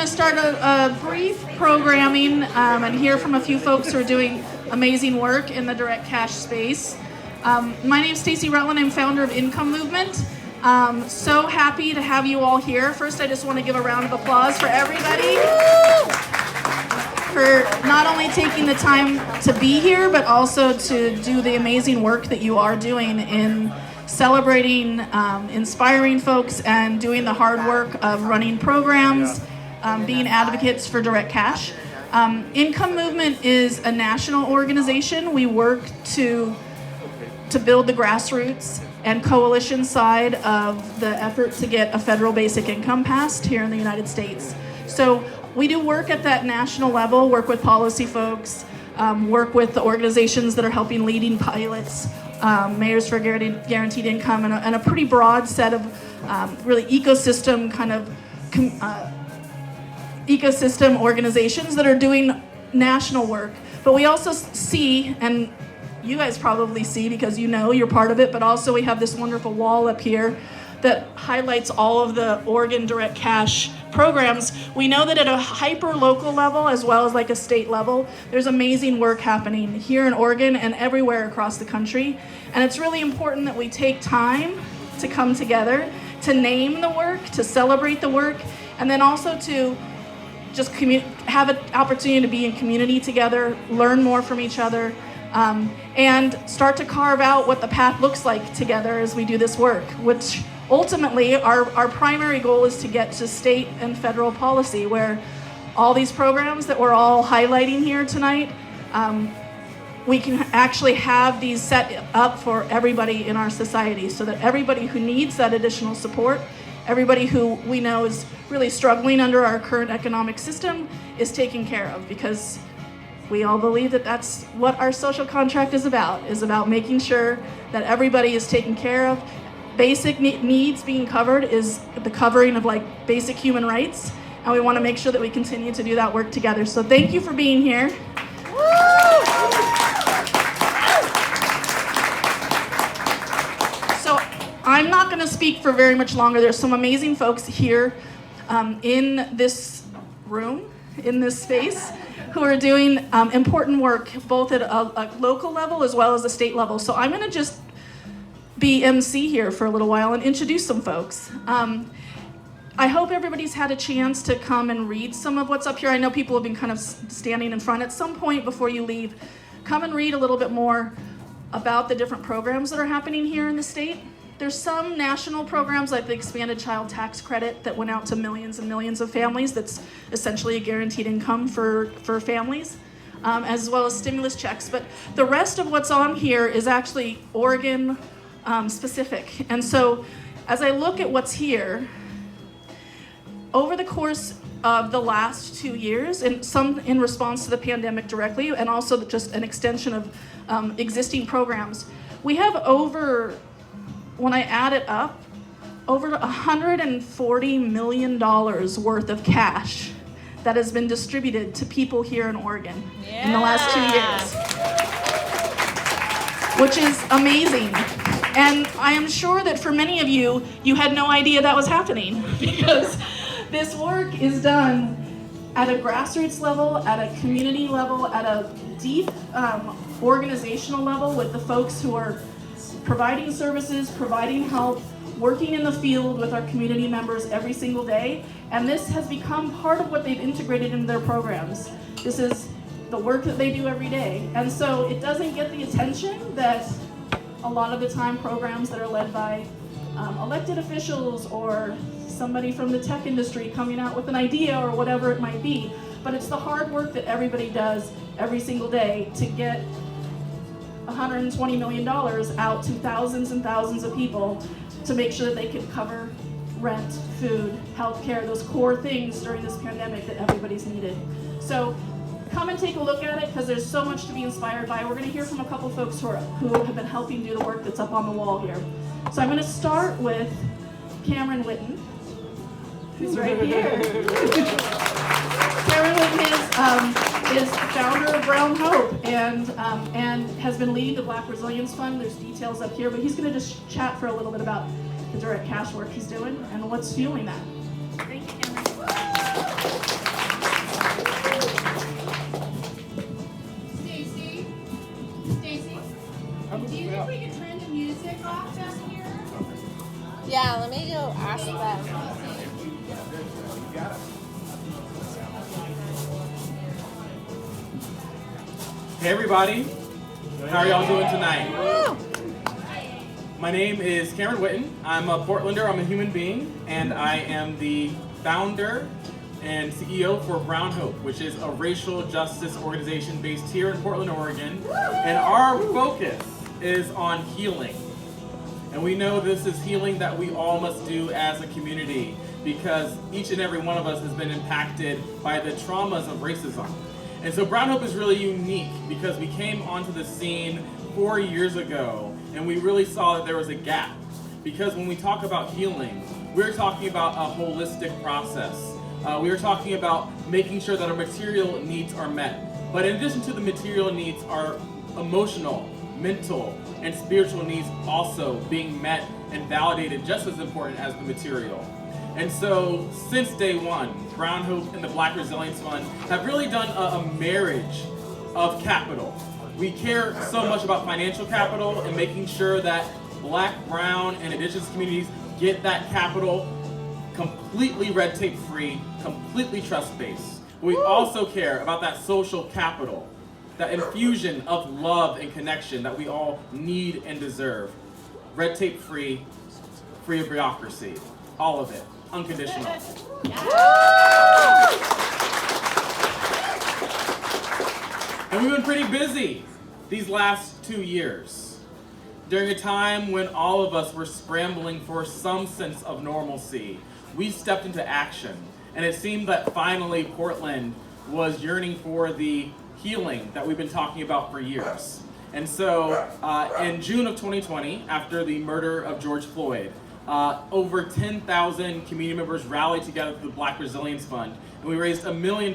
to start a brief programming and hear from a few folks who are doing amazing work in the direct cash space. My name is Stacey Rutland. I'm founder of Income Movement. So happy to have you all here. First, I just want to give a round of applause for everybody for not only taking the time to be here, but also to do the amazing work that you are doing in celebrating, inspiring folks, and doing the hard work of running programs, being advocates for direct cash. Income Movement is a national organization. We work to build the grassroots and coalition side of the effort to get a federal basic income passed here in the United States. So we do work at that national level, work with policy folks, work with the organizations that are helping leading pilots, Mayors for Guaranteed Income, and a pretty broad set of really ecosystem ecosystem organizations that are doing national work. But we also see, and you guys probably see because you know you're part of it, but also we have this wonderful wall up here that highlights all of the Oregon direct cash programs. We know that at a hyper-local level as well as like a state level, there's amazing work happening here in Oregon and everywhere across the country. And it's really important that we take time to come together, to name the work, to celebrate the work, and then also to just have an opportunity to be in community together, learn more from each other, and start to carve out what the path looks like together as we do this work, which ultimately our primary goal is to get to state and federal policy where all these programs that we're all highlighting here tonight, we can actually have these set up for everybody in our society so that everybody who needs that additional support, everybody who we know is really struggling under our current economic system is taken care of, because we all believe that that's what our social contract is about making sure that everybody is taken care of. Basic needs being covered is the covering of like basic human rights, and we want to make sure that we continue to do that work together. So thank you for being here. So I'm not going to speak for very much longer. There's some amazing folks here in this room, in this space, who are doing important work both at a local level as well as a state level. So I'm going to just be MC here for a little while and introduce some folks. I hope everybody's had a chance to come and read some of what's up here. I know people have been kind of standing in front. At some point before you leave, come and read a little bit more about the different programs that are happening here in the state. There's some national programs like the Expanded Child Tax Credit that went out to millions and millions of families. That's essentially a guaranteed income for families, as well as stimulus checks. But the rest of what's on here is actually Oregon specific. And so as I look at what's here, over the course of the last 2 years, and some in response to the pandemic directly, and also just an extension of existing programs, we have over, when I add it up, over $140 million worth of cash that has been distributed to people here in Oregon in the last 2 years, which is amazing. And I am sure that for many of you, you had no idea that was happening, because this work is done at a grassroots level, at a community level, at a deep organizational level with the folks who are providing services, providing help, working in the field with our community members every single day. And this has become part of what they've integrated into their programs. This is the work that they do every day. And so it doesn't get the attention that a lot of the time programs that are led by elected officials or somebody from the tech industry coming out with an idea or whatever it might be. But it's the hard work that everybody does every single day to get $120 million out to thousands and thousands of people to make sure that they can cover rent, food, healthcare, those core things during this pandemic that everybody's needed. So come and take a look at it, because there's so much to be inspired by. We're going to hear from a couple folks who have been helping do the work that's up on the wall here. So I'm going to start with Cameron Whitten, who's right here. Cameron Whitten is founder of Brown Hope and has been leading the Black Resilience Fund. There's details up here, but he's going to just chat for a little bit about the direct cash work he's doing and what's fueling that. Thank you, Cameron. Hey everybody, how are y'all doing tonight? My name is Cameron Witten. I'm a Portlander, I'm a human being, and I am the founder and CEO for Brown Hope, which is a racial justice organization based here in Portland, Oregon. And our focus is on healing. And we know this is healing that we all must do as a community because each and every one of us has been impacted by the traumas of racism. And so Brown Hope is really unique because we came onto the scene 4 years ago and we really saw that there was a gap. Because when we talk about healing, we're talking about a holistic process. We are talking about making sure that our material needs are met. But in addition to the material needs, our emotional, mental, and spiritual needs also being met and validated just as important as the material. And so, since day one, Brown Hope and the Black Resilience Fund have really done a marriage of capital. We care so much about financial capital and making sure that Black, Brown, and Indigenous communities get that capital completely red tape free, completely trust based. We also care about that social capital, that infusion of love and connection that we all need and deserve. Red tape free, free of bureaucracy, all of it. Unconditional. And we've been pretty busy these last 2 years, during a time when all of us were scrambling for some sense of normalcy. We stepped into action, and it seemed that finally Portland was yearning for the healing that we've been talking about for years. And so in June of 2020, after the murder of George Floyd, over 10,000 community members rallied together to the Black Resilience Fund, and we raised $1 million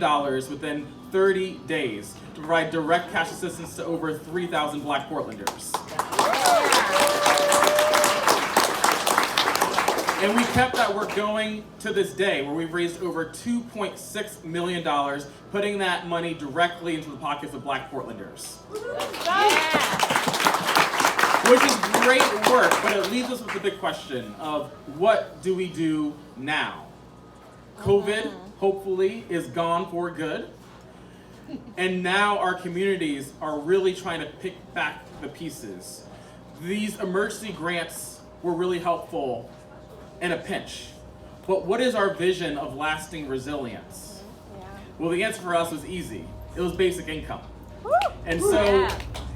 within 30 days to provide direct cash assistance to over 3,000 Black Portlanders. And we kept that work going to this day, where we've raised over $2.6 million, putting that money directly into the pockets of Black Portlanders. Which is great work, but it leaves us with the big question of what do we do now? COVID, hopefully, is gone for good. And now our communities are really trying to pick back the pieces. These emergency grants were really helpful in a pinch. But what is our vision of lasting resilience? Well, the answer for us was easy. It was basic income. And so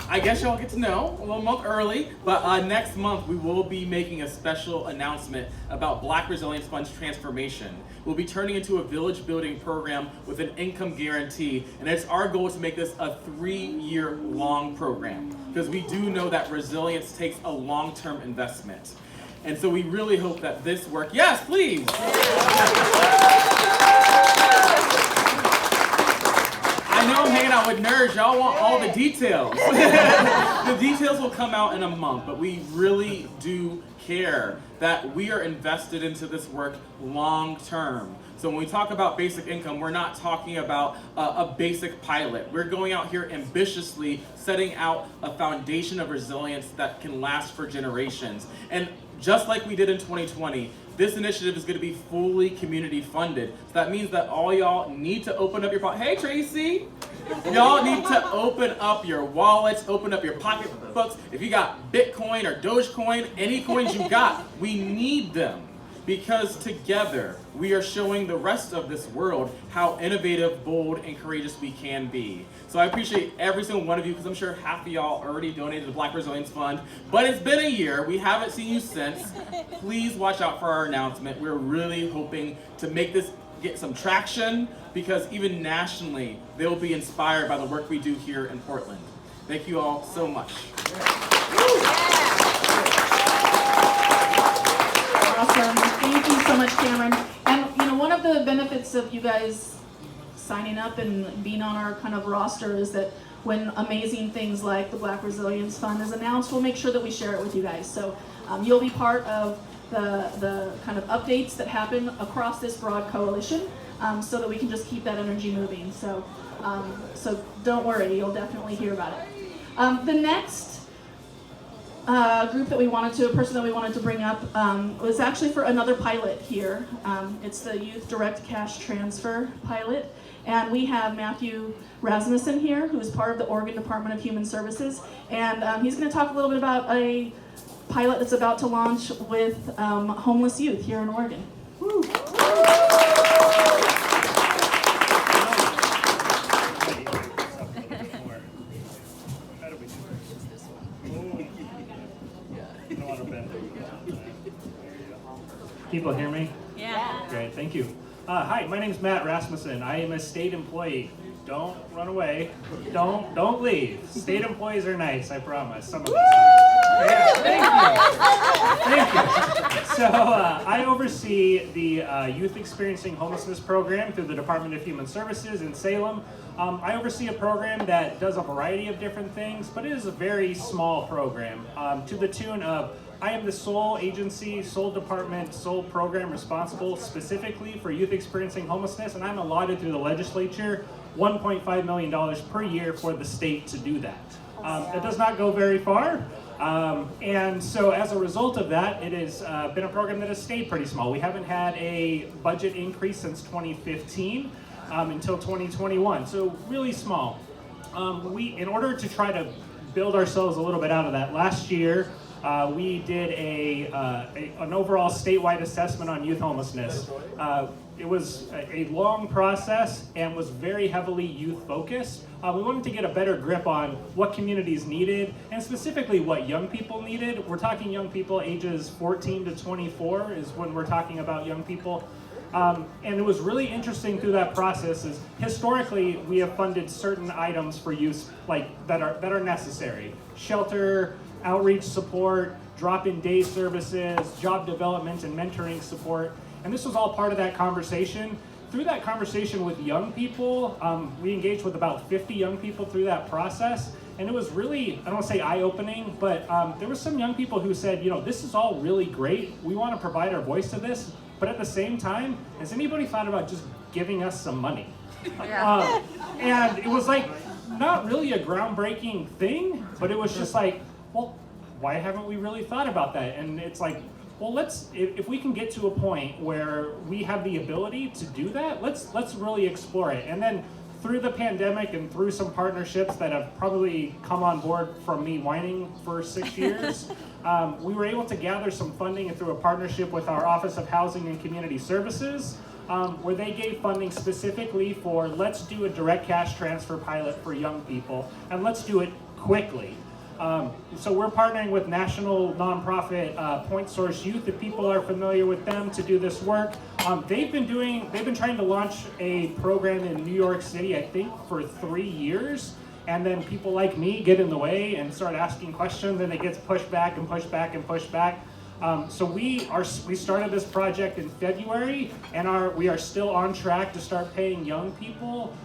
I guess y'all get to know a little month early, but next month we will be making a special announcement about Black Resilience Fund's transformation. We'll be turning into a village building program with an income guarantee, and it's our goal to make this a 3-year long program, because we do know that resilience takes a long-term investment. And so we really hope that this work, yes, please. I know I'm hanging out with nerds, y'all want all the details. The details will come out in a month, but we really do care that we are invested into this work long term. So when we talk about basic income, we're not talking about a basic pilot. We're going out here ambitiously, setting out a foundation of resilience that can last for generations. And just like we did in 2020, this initiative is going to be fully community funded. So that means that all y'all need to open up your pocket. Hey, Tracy! Y'all need to open up your wallets, open up your pocketbooks. If you got Bitcoin or Dogecoin, any coins you got, we need them. Because together, we are showing the rest of this world how innovative, bold, and courageous we can be. So I appreciate every single one of you, because I'm sure half of y'all already donated to the Black Resilience Fund. But it's been a year. We haven't seen you since. Please watch out for our announcement. We're really hoping to make this get some traction, because even nationally, they'll be inspired by the work we do here in Portland. Thank you all so much. Awesome. Thank you so much, Cameron. And you know, one of the benefits of you guys signing up and being on our kind of roster is that when amazing things like the Black Resilience Fund is announced, we'll make sure that we share it with you guys. So you'll be part of the kind of updates that happen across this broad coalition, so that we can just keep that energy moving. So don't worry, you'll definitely hear about it. The next group that a person that we wanted to bring up was actually for another pilot here. It's the Youth Direct Cash Transfer pilot. And we have Matthew Rasmussen here, who is part of the Oregon Department of Human Services. And he's going to talk a little bit about a pilot that's about to launch with homeless youth here in Oregon. Woo. People hear me? Yeah. Great, thank you. Hi, my name is Matt Rasmussen. I am a state employee. Don't run away. Don't leave. State employees are nice, I promise. Some of us are. Yeah, thank you. So I oversee the Youth Experiencing Homelessness program through the Department of Human Services in Salem. I oversee a program that does a variety of different things, but it is a very small program to the tune of I am the sole agency, sole department, sole program responsible specifically for youth experiencing homelessness, and I'm allotted through the legislature $1.5 million per year for the state to do that. It does not go very far, and so as a result of that, it has been a program that has stayed pretty small. We haven't had a budget increase since 2015 until 2021, so really small. In order to try to build ourselves a little bit out of that, last year, we did an overall statewide assessment on youth homelessness. It was a long process and was very heavily youth focused. We wanted to get a better grip on what communities needed and specifically what young people needed. We're talking young people ages 14 to 24 is when we're talking about young people. And it was really interesting through that process is historically we have funded certain items for youth that are necessary. Shelter, outreach support, drop-in day services, job development and mentoring support. And this was all part of that conversation. Through that conversation with young people, we engaged with about 50 young people through that process. And it was really, I don't want to say eye-opening, but there were some young people who said, this is all really great. We want to provide our voice to this. But at the same time, has anybody thought about just giving us some money? Yeah. And it was not really a groundbreaking thing, but it was just well, why haven't we really thought about that? And it's well, if we can get to a point where we have the ability to do that, let's really explore it. And then through the pandemic and through some partnerships that have probably come on board from me whining for 6 years, we were able to gather some funding through a partnership with our Office of Housing and Community Services, where they gave funding specifically for let's do a direct cash transfer pilot for young people, and let's do it quickly. So we're partnering with national nonprofit Point Source Youth, if people are familiar with them, to do this work. They've been trying to launch a program in New York City, I think, for 3 years. And then people like me get in the way and start asking questions, and it gets pushed back and pushed back and pushed back. So we started this project in February, and we are still on track to start paying young people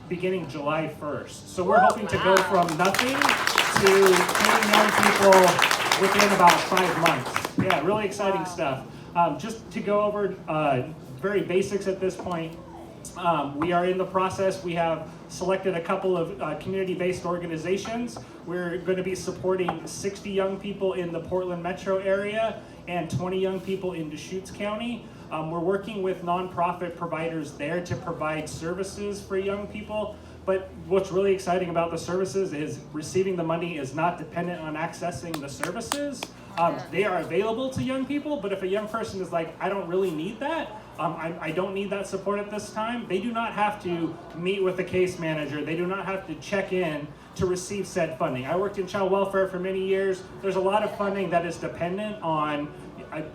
beginning July 1st. So we're hoping to go from nothing to paying young people within about 5 months. Yeah, really exciting stuff. Just to go over very basics at this point, we are in the process. We have selected a couple of community-based organizations. We're going to be supporting 60 young people in the Portland metro area and 20 young people in Deschutes County. We're working with nonprofit providers there to provide services for young people. But what's really exciting about the services is receiving the money is not dependent on accessing the services. They are available to young people, but if a young person is I don't really need that, I don't need that support at this time, they do not have to meet with the case manager. They do not have to check in to receive said funding. I worked in child welfare for many years. There's a lot of funding that is dependent on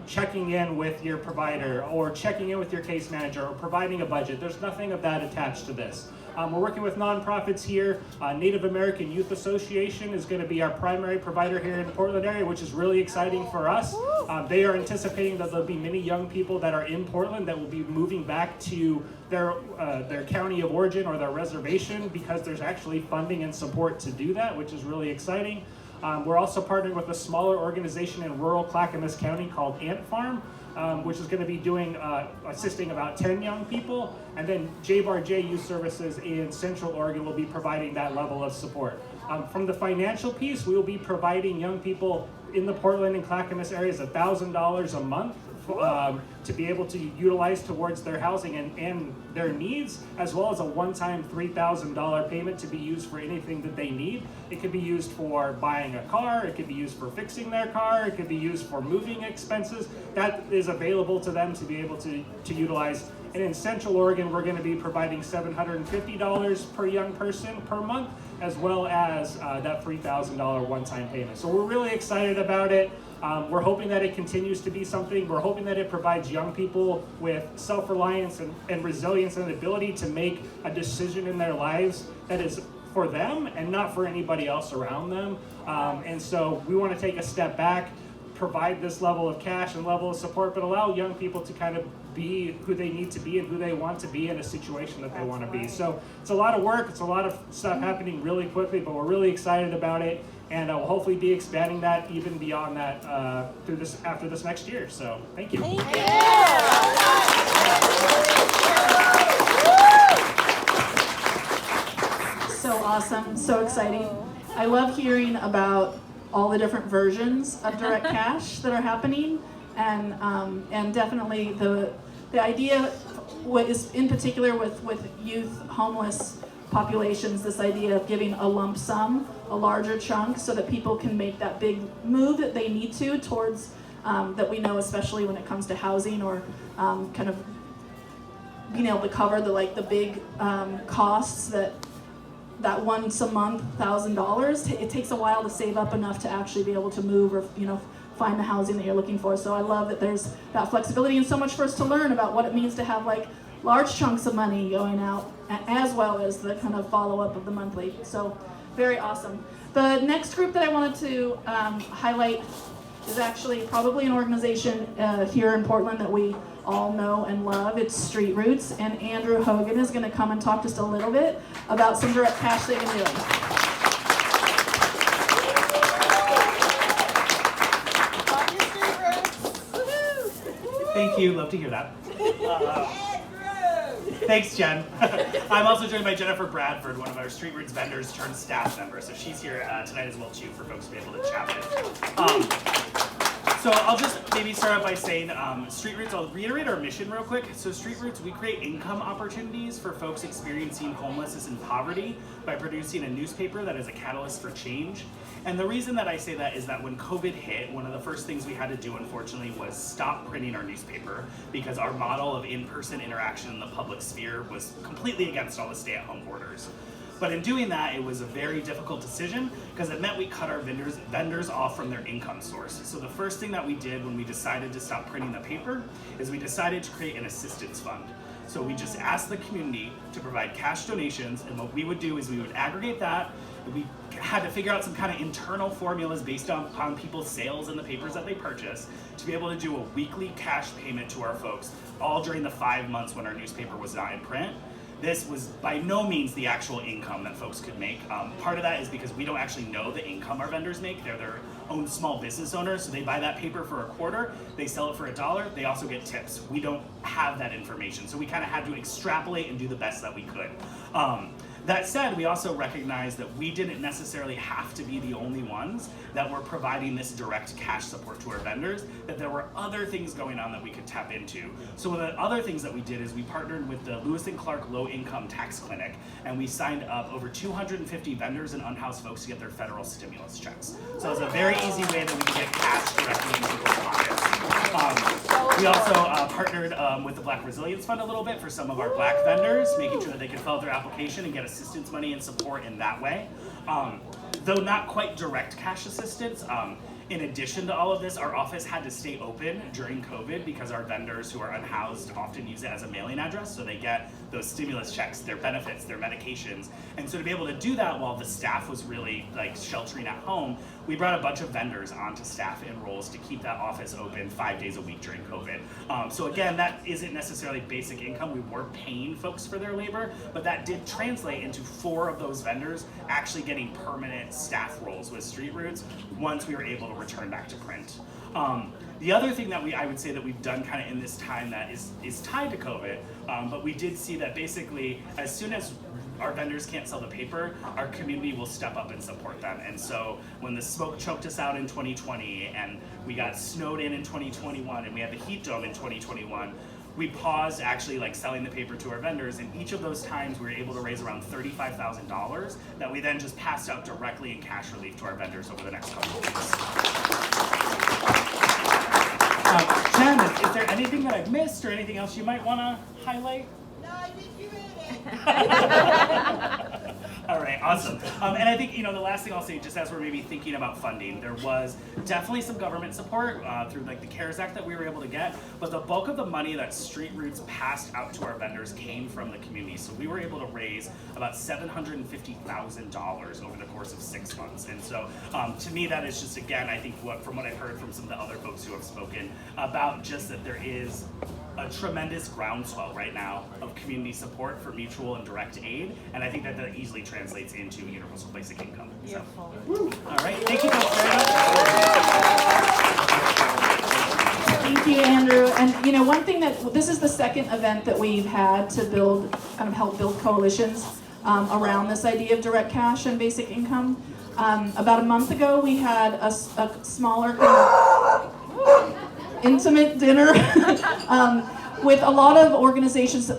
checking in with your provider or checking in with your case manager or providing a budget. There's nothing of that attached to this. We're working with nonprofits here. Native American Youth Association is going to be our primary provider here in the Portland area, which is really exciting for us. They are anticipating that there'll be many young people that are in Portland that will be moving back to their county of origin or their reservation because there's actually funding and support to do that, which is really exciting. We're also partnering with a smaller organization in rural Clackamas County called Ant Farm. which is going to be doing assisting about 10 young people, and then J-Bar-J Youth Services in Central Oregon will be providing that level of support. From the financial piece, we will be providing young people in the Portland and Clackamas areas $1,000 a month to be able to utilize towards their housing and their needs, as well as a one-time $3,000 payment to be used for anything that they need. It could be used for buying a car, it could be used for fixing their car, it could be used for moving expenses. That is available to them to be able to utilize. And in Central Oregon, we're going to be providing $750 per young person per month, as well as that $3,000 one-time payment. So we're really excited about it. We're hoping that it continues to be something. We're hoping that it provides young people with self-reliance and resilience and the ability to make a decision in their lives that is for them and not for anybody else around them. And so we want to take a step back, provide this level of cash and level of support, but allow young people to kind of be who they need to be and who they want to be in a situation that they want to be. So it's a lot of work, it's a lot of stuff happening really quickly, but we're really excited about it, and we'll hopefully be expanding that even beyond that after this next year. So thank you. So awesome, so exciting. I love hearing about all the different versions of direct cash that are happening, and definitely the idea is in particular with youth homeless populations, this idea of giving a lump sum, a larger chunk, so that people can make that big move that they need to towards that we know, especially when it comes to housing or kind of being able to cover the big costs that once a month $1,000. It takes a while to save up enough to actually be able to move or find the housing that you're looking for. So I love that there's that flexibility and so much for us to learn about what it means to have large chunks of money going out, as well as the kind of follow-up of the monthly. So very awesome. The next group that I wanted to highlight is actually probably an organization here in Portland that we all know and love. It's Street Roots, and Andrew Hogan is going to come and talk just a little bit about some direct cash they've been doing. Thank you, love to hear that. Thanks, Jen. I'm also joined by Jennifer Bradford, one of our Street Roots vendors turned staff members. So she's here tonight as well too for folks to be able to chat with. So I'll just maybe start out by saying Street Roots, I'll reiterate our mission real quick. So Street Roots, we create income opportunities for folks experiencing homelessness and poverty by producing a newspaper that is a catalyst for change. And the reason that I say that is that when COVID hit, one of the first things we had to do, unfortunately, was stop printing our newspaper because our model of in-person interaction in the public sphere was completely against all the stay-at-home orders. But in doing that, it was a very difficult decision because it meant we cut our vendors off from their income source. So the first thing that we did when we decided to stop printing the paper is we decided to create an assistance fund. So we just asked the community to provide cash donations, and what we would do is we would aggregate that. We had to figure out some kind of internal formulas based on people's sales and the papers that they purchased to be able to do a weekly cash payment to our folks, all during the 5 months when our newspaper was not in print. This was by no means the actual income that folks could make. Part of that is because we don't actually know the income our vendors make. They're their own small business owners, so they buy that paper for $0.25, they sell it for $1, they also get tips. We don't have that information, so we kind of had to extrapolate and do the best that we could. That said, we also recognize that we didn't necessarily have to be the only ones that were providing this direct cash support to our vendors, that there were other things going on that we could tap into. So one of the other things that we did is we partnered with the Lewis and Clark Low Income Tax Clinic, and we signed up over 250 vendors and unhoused folks to get their federal stimulus checks. So it's a very easy way that we can get cash directly into people's pockets. We also partnered with the Black Resilience Fund a little bit for some of our Black vendors, making sure that they could fill out their application and get assistance money and support in that way. Though not quite direct cash assistance, in addition to all of this, our office had to stay open during COVID because our vendors who are unhoused often use it as a mailing address, so they get those stimulus checks, their benefits, their medications. And so to be able to do that while the staff was really sheltering at home, we brought a bunch of vendors onto staff and roles to keep that office open 5 days a week during COVID. So again, that isn't necessarily basic income. We were paying folks for their labor, but that did translate into 4 of those vendors actually getting permanent staff roles with Street Roots once we were able to return back to print. The other thing that I would say that we've done kind of in this time that is tied to COVID, but we did see that basically as soon as our vendors can't sell the paper, our community will step up and support them. And so when the smoke choked us out in 2020 and we got snowed in 2021 and we had the heat dome in 2021, we paused actually like selling the paper to our vendors, and each of those times we were able to raise around $35,000 that we then just passed out directly in cash relief to our vendors over the next couple of weeks. Jen, is there anything that I've missed or anything else you might want to highlight? No, I think you hit it. All right, awesome. And I think, the last thing I'll say, just as we're maybe thinking about funding, there was definitely some government support through like the CARES Act that we were able to get, but the bulk of the money that Street Roots passed out to our vendors came from the community. So we were able to raise about $750,000 over the course of 6 months. And so to me, that is just, again, I think from what I've heard from some of the other folks who have spoken about just that there is a tremendous groundswell right now of community support for mutual and direct aid, and I think that easily translates into universal basic income. So, all right, thank you folks very much. Thank you, Andrew. And one thing this is the second event that we've had to help build coalitions around this idea of direct cash and basic income. About a month ago, we had a smaller intimate dinner with a lot of organizations,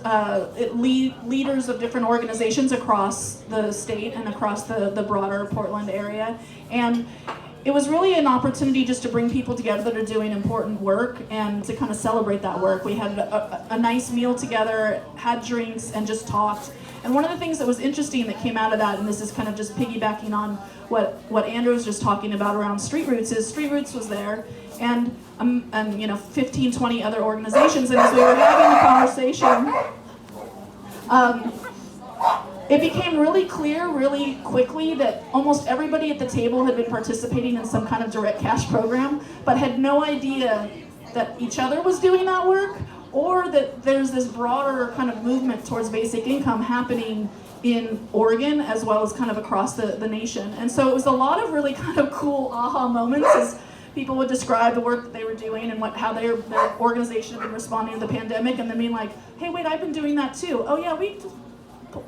leaders of different organizations across the state and across the broader Portland area. And it was really an opportunity just to bring people together that are doing important work and to kind of celebrate that work. We had a nice meal together, had drinks, and just talked. And one of the things that was interesting that came out of that, and this is kind of just piggybacking on what Andrew was just talking about around Street Roots, is Street Roots was there, and 15, 20 other organizations. And as we were having the conversation, it became really clear really quickly that almost everybody at the table had been participating in some kind of direct cash program, but had no idea that each other was doing that work, or that there's this broader kind of movement towards basic income happening in Oregon as well as kind of across the nation. And so it was a lot of really kind of cool aha moments as people would describe the work that they were doing and how their organization had been responding to the pandemic, and then being like, hey, wait, I've been doing that too. Oh yeah, we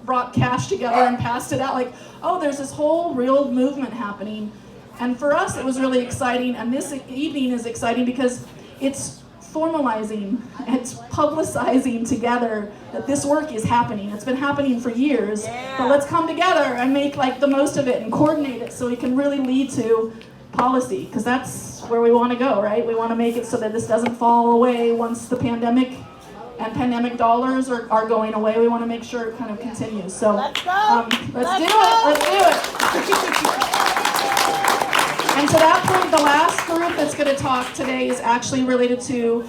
brought cash together and passed it out. Like, oh, there's this whole real movement happening. And for us, it was really exciting. And this evening is exciting because it's formalizing, it's publicizing together that this work is happening. It's been happening for years, but let's come together and make like the most of it and coordinate it so it can really lead to policy, because that's where we want to go, right? We want to make it so that this doesn't fall away once the pandemic and pandemic dollars are going away. We want to make sure it kind of continues. So Let's go. Let's do it. And to that point, the last group that's going to talk today is actually related to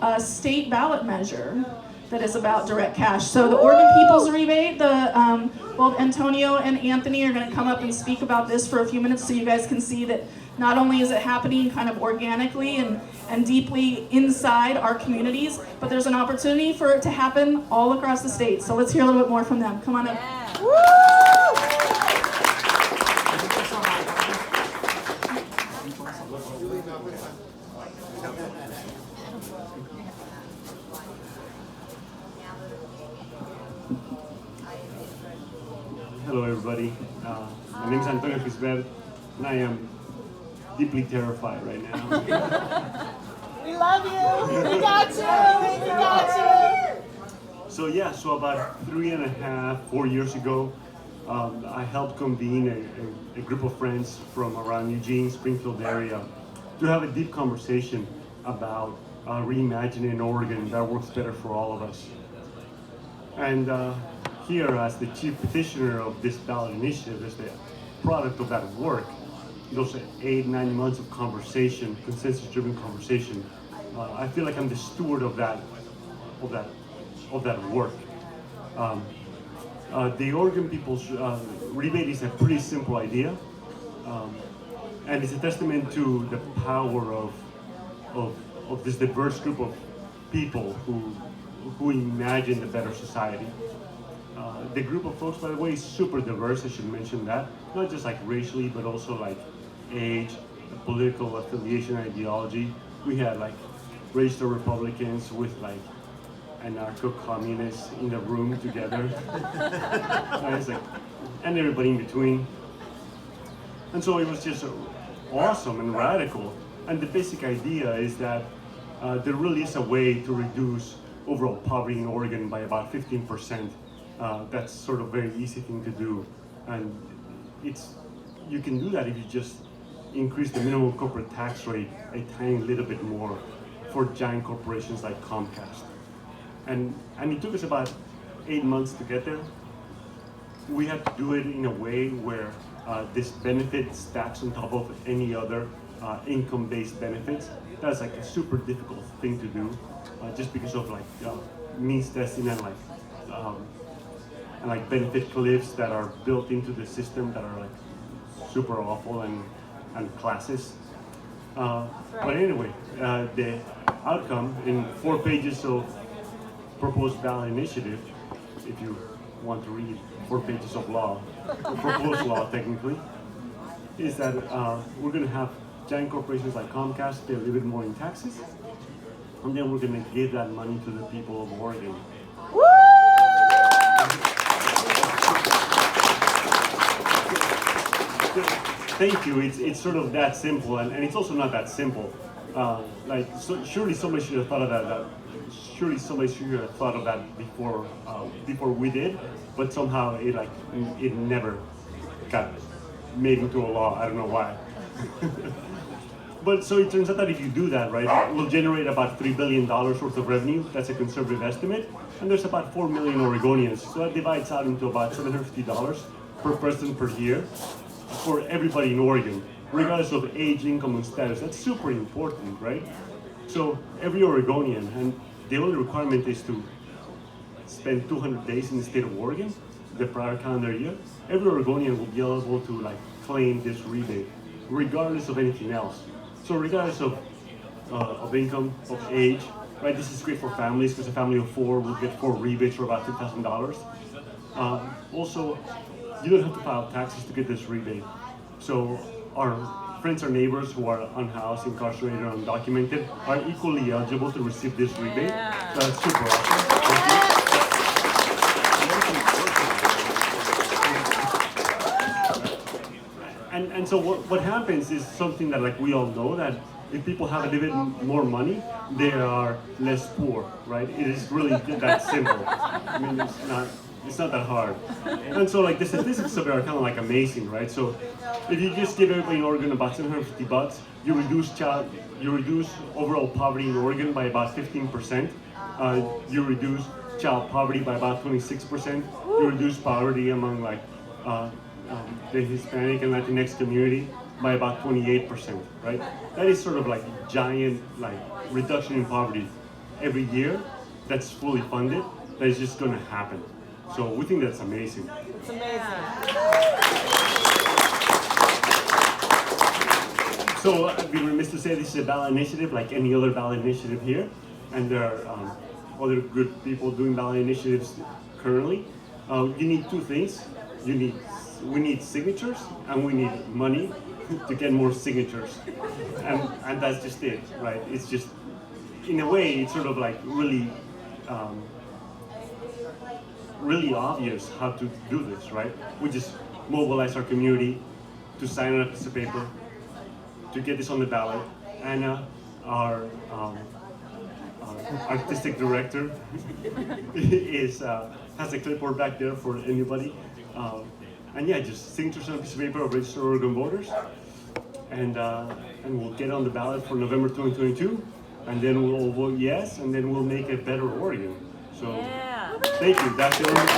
a state ballot measure that is about direct cash. So the Oregon People's Rebate, both Antonio and Anthony are going to come up and speak about this for a few minutes so you guys can see that not only is it happening kind of organically and deeply inside our communities, but there's an opportunity for it to happen all across the state. So let's hear a little bit more from them. Come on up. Hello everybody, my name is Antonio Fisbert, and I am deeply terrified right now. We love you. We got you. We got you. So about 4 years ago, I helped convene a group of friends from around Eugene, Springfield area to have a deep conversation about reimagining Oregon that works better for all of us. And here, as the chief petitioner of this ballot initiative, as the product of that work, those 8-9 months of conversation, consensus-driven conversation, I feel like I'm the steward of that work. The Oregon People's Rebate is a pretty simple idea, and it's a testament to the power of this diverse group of people who imagine a better society. The group of folks, by the way, is super diverse. I should mention that, not just like racially, but also like age, political affiliation ideology. We had like registered Republicans with like anarcho-communists in the room together. And it's like, and everybody in between. And so it was just awesome and radical. And the basic idea is that there really is a way to reduce overall poverty in Oregon by about 15%. That's sort of a very easy thing to do. And you can do that if you just increase the minimum corporate tax rate a tiny little bit more for giant corporations like Comcast. And it took us about 8 months to get there. We had to do it in a way where this benefit stacks on top of any other income-based benefits. That's like a super difficult thing to do, just because of like means testing and like benefit cliffs that are built into the system that are like super awful and classist. But anyway, the outcome in 4 pages of proposed ballot initiative, if you want to read 4 pages of law, proposed law technically, is that we're going to have giant corporations like Comcast pay a little bit more in taxes, and then we're going to give that money to the people of Oregon. Thank you. It's sort of that simple, and it's also not that simple. Surely somebody should have thought of that. Surely somebody should have thought of that before we did, but somehow it never got made into a law. I don't know why. But so it turns out that if you do that, right, we'll generate about $3 billion worth of revenue. That's a conservative estimate, and there's about 4 million Oregonians. So that divides out into about $750 per person per year for everybody in Oregon, regardless of age, income, and status. That's super important, right? So every Oregonian, and the only requirement is to spend 200 days in the state of Oregon, the prior calendar year. Every Oregonian will be eligible to claim this rebate, regardless of anything else. So regardless of income, of age, right? This is great for families because a family of 4 will get 4 rebates for about $2,000. Also, you don't have to file taxes to get this rebate. So our friends or neighbors who are unhoused, incarcerated, or undocumented are equally eligible to receive this rebate. So that's super awesome. And so what happens is something that we all know, that if people have a little bit more money, they are less poor, right? It is really that simple. I mean, it's not that hard. And so the statistics of it are kind of amazing, right? So if you just give everybody in Oregon about $750, you reduce overall poverty in Oregon by about 15%. You reduce child poverty by about 26%. You reduce poverty among the Hispanic and Latinx community by about 28%, right? That is sort of giant reduction in poverty every year. That's fully funded. That is just going to happen. So we think that's amazing. It's amazing. So I'd be remiss to say this is a ballot initiative like any other ballot initiative here, and there are other good people doing ballot initiatives currently. You need 2 things. We need signatures, and we need money to get more signatures, and that's just it, right? It's just, in a way, it's sort of really obvious how to do this, right? We just mobilize our community to sign on a piece of paper to get this on the ballot. Anna, our artistic director, has a clipboard back there for anybody. And yeah, just signatures on a piece of paper of registered Oregon voters, and we'll get on the ballot for November 2022, and then we'll all vote yes, and then we'll make a better Oregon. So, thank you. That's the Oregon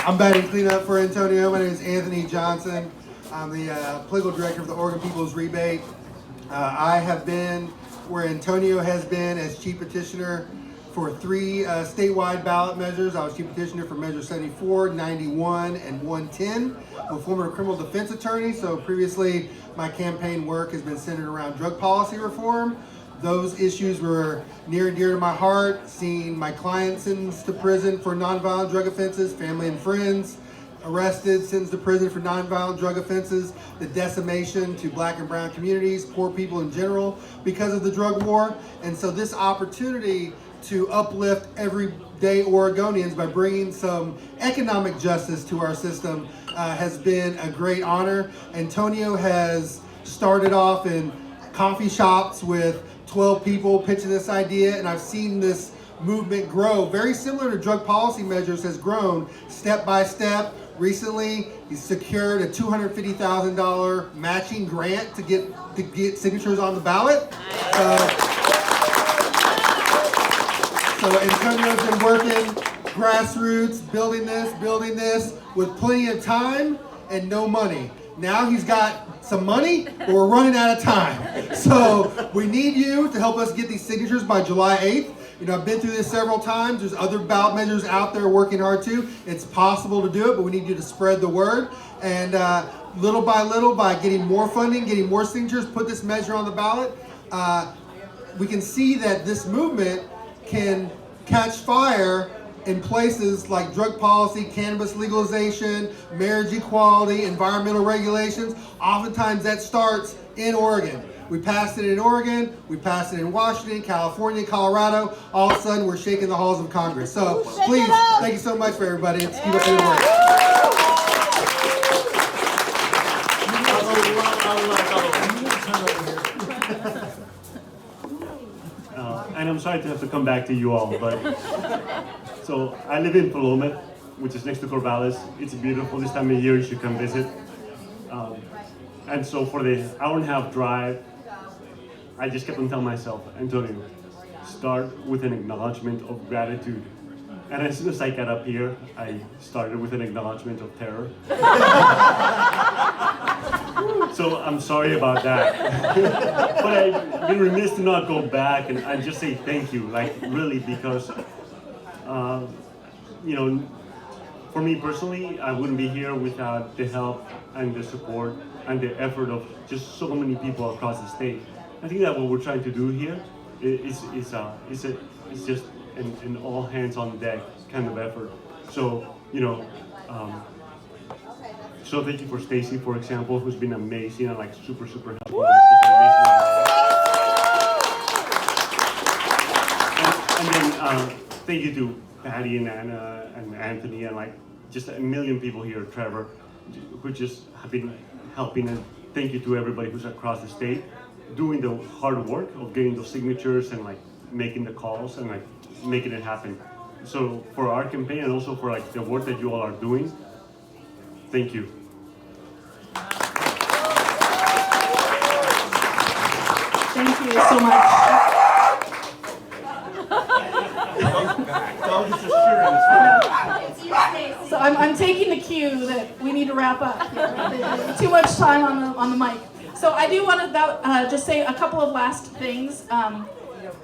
I'm batting cleanup for Antonio. My name is Anthony Johnson. I'm the political director of the Oregon People's Rebate. I have been where Antonio has been as chief petitioner for 3 statewide ballot measures. I was chief petitioner for Measure 74, 91, and 110. I'm a former criminal defense attorney, so previously my campaign work has been centered around drug policy reform. Those issues were near and dear to my heart, seeing my clients sentenced to prison for nonviolent drug offenses, family and friends arrested, sentenced to prison for nonviolent drug offenses, the decimation to black and brown communities, poor people in general because of the drug war. And so this opportunity to uplift everyday Oregonians by bringing some economic justice to our system has been a great honor. Antonio has started off in coffee shops with 12 people pitching this idea, and I've seen this movement grow. Very similar to drug policy measures, has grown step by step. Recently, he secured a $250,000 matching grant to get signatures on the ballot. So Antonio's been working grassroots, building this with plenty of time and no money. Now he's got some money, but we're running out of time. So we need you to help us get these signatures by July 8th. You know, I've been through this several times. There's other ballot measures out there working hard too. It's possible to do it, but we need you to spread the word. And little by little, by getting more funding, getting more signatures, put this measure on the ballot, we can see that this movement can catch fire in places like drug policy, cannabis legalization, marriage equality, environmental regulations. Oftentimes that starts in Oregon. We passed it in Oregon, we passed it in Washington, California, Colorado. All of a sudden, we're shaking the halls of Congress. So please, thank you so much for everybody. Let's keep up the good work. And I'm sorry to have to come back to you all, but so I live in Philomath, which is next to Corvallis. It's beautiful this time of year. You should come visit. And so for the hour-and-a-half drive, I just kept on telling myself, Antonio, start with an acknowledgement of gratitude. And as soon as I got up here, I started with an acknowledgement of terror. So I'm sorry about that. But I'd be remiss to not go back and just say thank you, like really, because, you know, for me personally, I wouldn't be here without the help and the support and the effort of just so many people across the state. I think that what we're trying to do here is just an all hands on deck kind of effort. So, you know, so thank you for Stacy, for example, who's been amazing and like super helpful. Like, and then thank you to Patty and Anna and Anthony and like just a million people here, Trevor, who just have been helping. And thank you to everybody who's across the state doing the hard work of getting those signatures and like making the calls and like making it happen. So for our campaign and also for like the work that you all are doing, thank you. Thank you so much. So I'm taking the cue that we need to wrap up. Too much time on the mic. So I do want to just say a couple of last things. I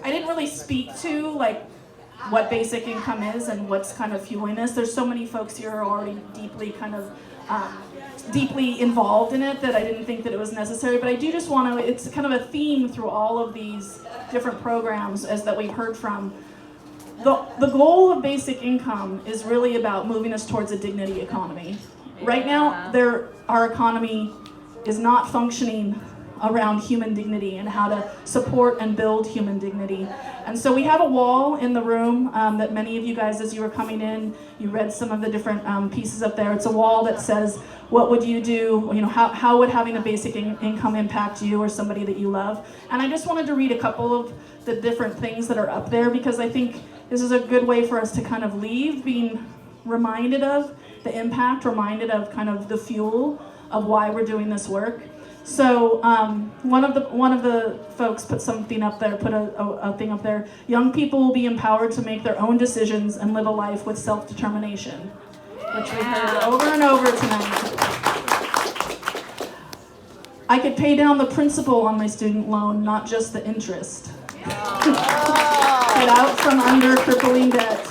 didn't really speak to like what basic income is and what's kind of fueling this. There's so many folks here who are already deeply involved in it that I didn't think that it was necessary. But I do just want to, it's kind of a theme through all of these different programs as that we've heard from. The goal of basic income is really about moving us towards a dignity economy. Right now, our economy is not functioning around human dignity and how to support and build human dignity. And so we have a wall in the room that many of you guys, as you were coming in, you read some of the different pieces up there. It's a wall that says, what would you do? You know, how would having a basic income impact you or somebody that you love? And I just wanted to read a couple of the different things that are up there because I think this is a good way for us to kind of leave being reminded of the impact, reminded of kind of the fuel of why we're doing this work. So one of the folks put something up there, put a thing up there. Young people will be empowered to make their own decisions and live a life with self-determination, which we heard over and over tonight. I could pay down the principal on my student loan, not just the interest. Get out from under crippling debt.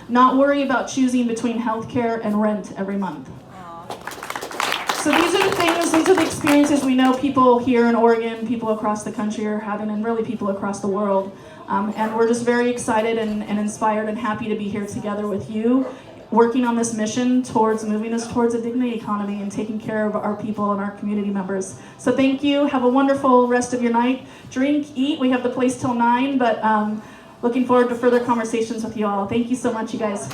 Not worry about choosing between healthcare and rent every month. So these are the things, these are the experiences we know people here in Oregon, people across the country are having, and really people across the world. And we're just very excited and inspired and happy to be here together with you working on this mission towards moving us towards a dignity economy and taking care of our people and our community members. So thank you. Have a wonderful rest of your night. Drink, eat. We have the place till 9, but looking forward to further conversations with you all. Thank you so much, you guys.